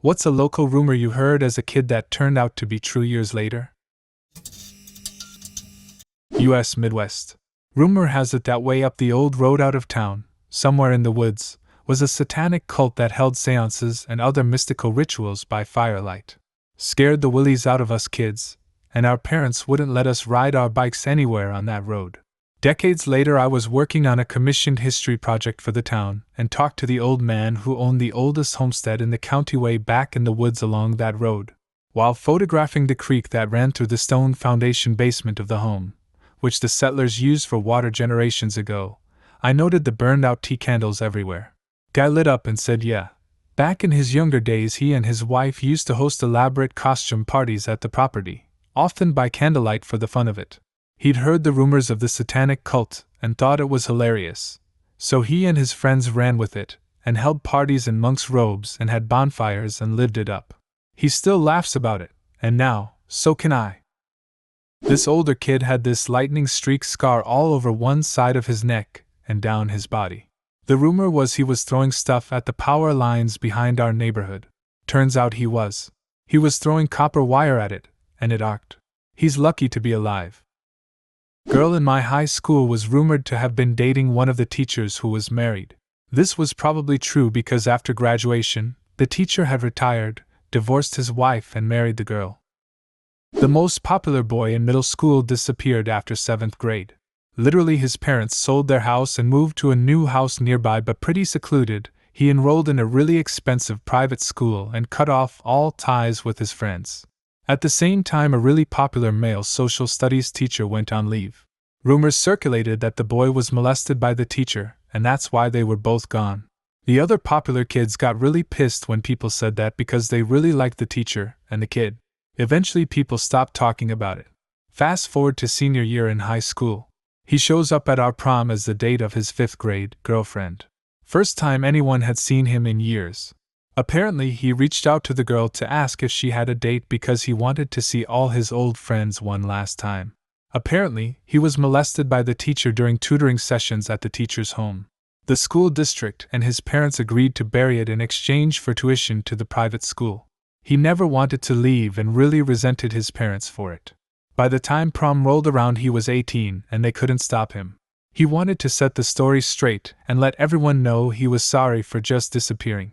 What's a local rumor you heard as a kid that turned out to be true years later? U.S. Midwest. Rumor has it that way up the old road out of town, somewhere in the woods, was a satanic cult that held seances and other mystical rituals by firelight. Scared the willies out of us kids, and our parents wouldn't let us ride our bikes anywhere on that road. Decades later, I was working on a commissioned history project for the town and talked to the old man who owned the oldest homestead in the county way back in the woods along that road. While photographing the creek that ran through the stone foundation basement of the home, which the settlers used for water generations ago, I noted the burned-out tea candles everywhere. Guy lit up and said yeah. Back in his younger days, he and his wife used to host elaborate costume parties at the property, often by candlelight for the fun of it. He'd heard the rumors of the satanic cult and thought it was hilarious, so he and his friends ran with it and held parties in monks' robes and had bonfires and lived it up. He still laughs about it, and now, so can I. This older kid had this lightning streak scar all over one side of his neck and down his body. The rumor was he was throwing stuff at the power lines behind our neighborhood. Turns out he was. He was throwing copper wire at it, and it arced. He's lucky to be alive. Girl in my high school was rumored to have been dating one of the teachers who was married. This was probably true because after graduation, the teacher had retired, divorced his wife, and married the girl. The most popular boy in middle school disappeared after 7th grade. Literally, his parents sold their house and moved to a new house nearby but pretty secluded. He enrolled in a really expensive private school and cut off all ties with his friends. At the same time, a really popular male social studies teacher went on leave. Rumors circulated that the boy was molested by the teacher, and that's why they were both gone. The other popular kids got really pissed when people said that because they really liked the teacher and the kid. Eventually, people stopped talking about it. Fast forward to senior year in high school. He shows up at our prom as the date of his 5th grade girlfriend. First time anyone had seen him in years. Apparently, he reached out to the girl to ask if she had a date because he wanted to see all his old friends one last time. Apparently, he was molested by the teacher during tutoring sessions at the teacher's home. The school district and his parents agreed to bury it in exchange for tuition to the private school. He never wanted to leave and really resented his parents for it. By the time prom rolled around, he was 18 and they couldn't stop him. He wanted to set the story straight and let everyone know he was sorry for just disappearing.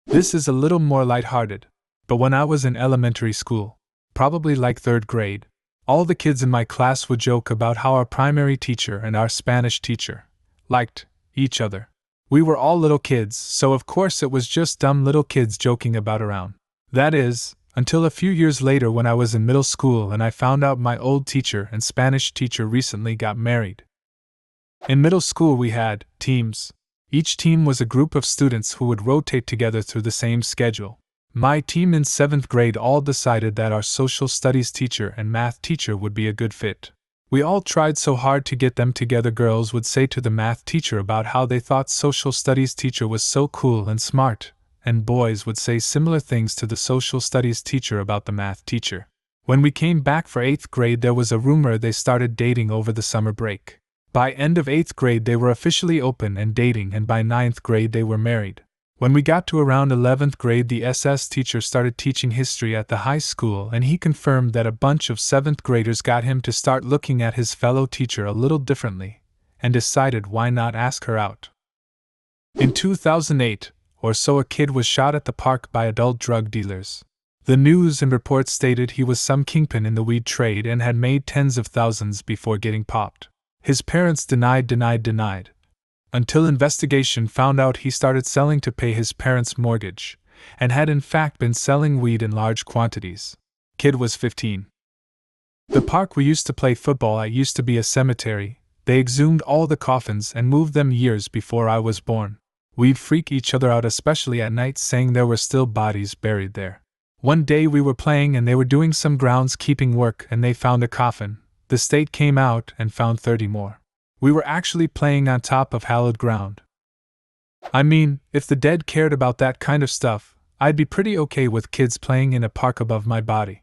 This is a little more lighthearted, but when I was in elementary school, probably like 3rd grade, all the kids in my class would joke about how our primary teacher and our Spanish teacher liked each other. We were all little kids, so of course it was just dumb little kids joking about around. That is, until a few years later when I was in middle school and I found out my old teacher and Spanish teacher recently got married. In middle school we had teams. Each team was a group of students who would rotate together through the same schedule. My team in 7th grade all decided that our social studies teacher and math teacher would be a good fit. We all tried so hard to get them together. Girls would say to the math teacher about how they thought social studies teacher was so cool and smart, and boys would say similar things to the social studies teacher about the math teacher. When we came back for 8th grade, there was a rumor they started dating over the summer break. By end of 8th grade they were officially open and dating, and by 9th grade they were married. When we got to around 11th grade, the SS teacher started teaching history at the high school, and he confirmed that a bunch of 7th graders got him to start looking at his fellow teacher a little differently, and decided why not ask her out. In 2008 or so, a kid was shot at the park by adult drug dealers. The news and reports stated he was some kingpin in the weed trade and had made tens of thousands before getting popped. His parents denied, until investigation found out he started selling to pay his parents' mortgage, and had in fact been selling weed in large quantities. Kid was 15. The park we used to play football at used to be a cemetery. They exhumed all the coffins and moved them years before I was born. We'd freak each other out, especially at night, saying there were still bodies buried there. One day we were playing and they were doing some groundskeeping work and they found a coffin. The state came out and found 30 more. We were actually playing on top of hallowed ground. I mean, if the dead cared about that kind of stuff, I'd be pretty okay with kids playing in a park above my body.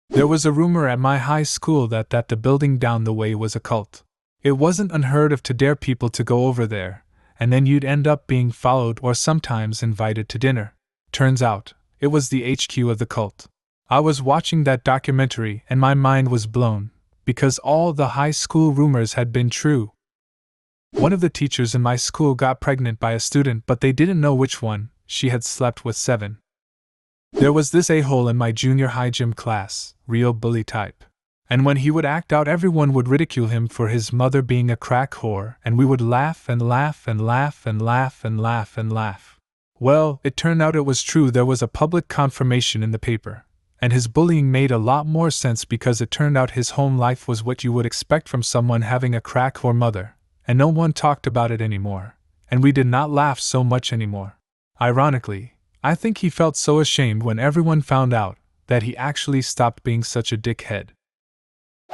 There was a rumor at my high school that the building down the way was a cult. It wasn't unheard of to dare people to go over there, and then you'd end up being followed or sometimes invited to dinner. Turns out, it was the HQ of the cult. I was watching that documentary and my mind was blown, because all the high school rumors had been true. One of the teachers in my school got pregnant by a student, but they didn't know which one. She had slept with 7. There was this a-hole in my junior high gym class, real bully type. And when he would act out, everyone would ridicule him for his mother being a crack whore, and we would laugh and laugh and laugh and laugh and laugh and laugh. Well, it turned out it was true. There was a public confirmation in the paper. And his bullying made a lot more sense because it turned out his home life was what you would expect from someone having a crack whore mother, and no one talked about it anymore, and we did not laugh so much anymore. Ironically, I think he felt so ashamed when everyone found out that he actually stopped being such a dickhead.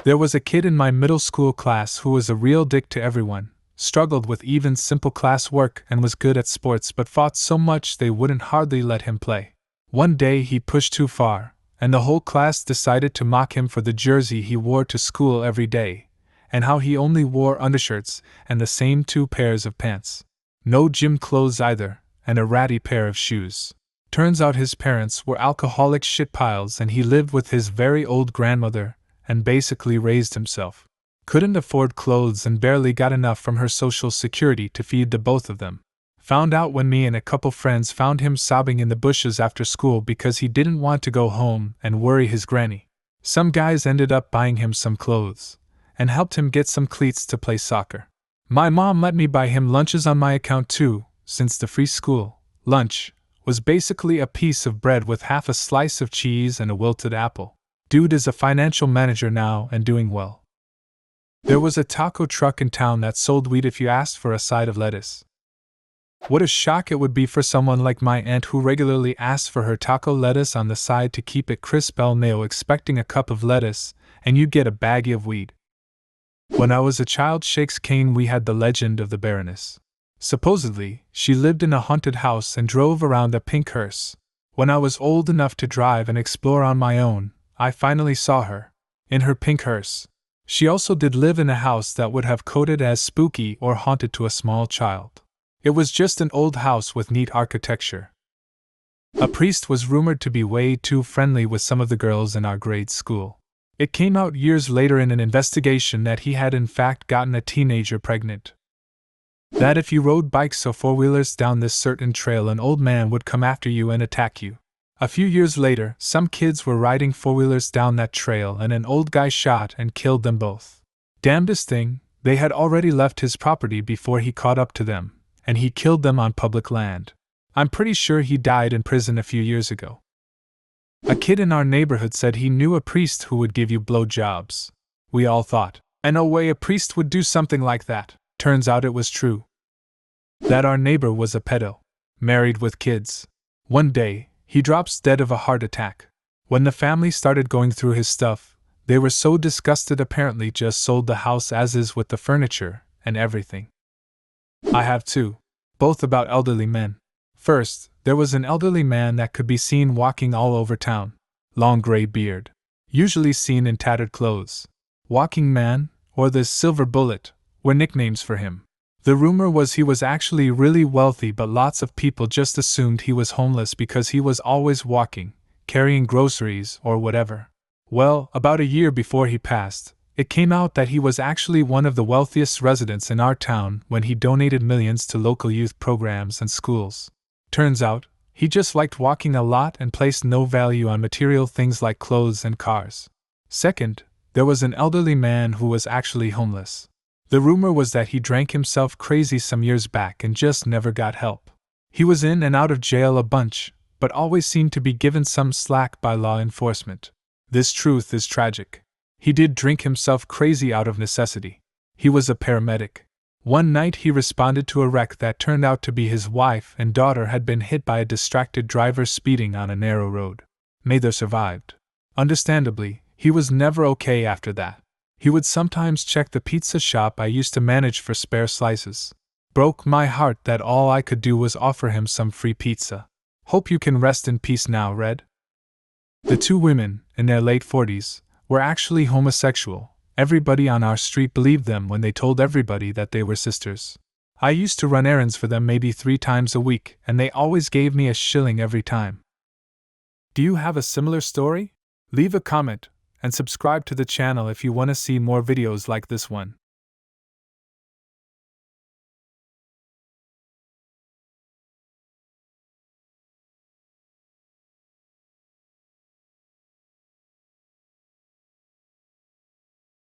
There was a kid in my middle school class who was a real dick to everyone, struggled with even simple class work and was good at sports but fought so much they wouldn't hardly let him play. One day he pushed too far, and the whole class decided to mock him for the jersey he wore to school every day, and how he only wore undershirts and the same 2 pairs of pants. No gym clothes either, and a ratty pair of shoes. Turns out his parents were alcoholic shitpiles and he lived with his very old grandmother and basically raised himself. Couldn't afford clothes and barely got enough from her social security to feed the both of them. Found out when me and a couple friends found him sobbing in the bushes after school because he didn't want to go home and worry his granny. Some guys ended up buying him some clothes and helped him get some cleats to play soccer. My mom let me buy him lunches on my account too, since the free school lunch was basically a piece of bread with half a slice of cheese and a wilted apple. Dude is a financial manager now and doing well. There was a taco truck in town that sold weed if you asked for a side of lettuce. What a shock it would be for someone like my aunt who regularly asked for her taco lettuce on the side to keep it crisp. Now expecting a cup of lettuce, and you get a baggie of weed. When I was a child, shakes cane, we had the legend of the Baroness. Supposedly, she lived in a haunted house and drove around a pink hearse. When I was old enough to drive and explore on my own, I finally saw her, in her pink hearse. She also did live in a house that would have coded as spooky or haunted to a small child. It was just an old house with neat architecture. A priest was rumored to be way too friendly with some of the girls in our grade school. It came out years later in an investigation that he had in fact gotten a teenager pregnant. That if you rode bikes or four-wheelers down this certain trail, an old man would come after you and attack you. A few years later, some kids were riding four-wheelers down that trail and an old guy shot and killed them both. Damnedest thing, they had already left his property before he caught up to them, and he killed them on public land. I'm pretty sure he died in prison a few years ago. A kid in our neighborhood said he knew a priest who would give you blowjobs. We all thought, no way a priest would do something like that. Turns out it was true. That our neighbor was a pedo, married with kids. One day, he drops dead of a heart attack. When the family started going through his stuff, they were so disgusted, apparently just sold the house as is with the furniture and everything. I have two, both about elderly men. First, there was an elderly man that could be seen walking all over town. Long gray beard. Usually seen in tattered clothes. Walking Man, or the Silver Bullet, were nicknames for him. The rumor was he was actually really wealthy, but lots of people just assumed he was homeless because he was always walking, carrying groceries or whatever. Well, about a year before he passed, it came out that he was actually one of the wealthiest residents in our town when he donated millions to local youth programs and schools. Turns out, he just liked walking a lot and placed no value on material things like clothes and cars. Second, there was an elderly man who was actually homeless. The rumor was that he drank himself crazy some years back and just never got help. He was in and out of jail a bunch, but always seemed to be given some slack by law enforcement. This truth is tragic. He did drink himself crazy out of necessity. He was a paramedic. One night he responded to a wreck that turned out to be his wife and daughter had been hit by a distracted driver speeding on a narrow road. Neither survived. Understandably, he was never okay after that. He would sometimes check the pizza shop I used to manage for spare slices. Broke my heart that all I could do was offer him some free pizza. Hope you can rest in peace now, Red. The two women, in their late 40s, were actually homosexual. Everybody on our street believed them when they told everybody that they were sisters. I used to run errands for them maybe 3 times a week, and they always gave me a shilling every time. Do you have a similar story? Leave a comment and subscribe to the channel if you want to see more videos like this one.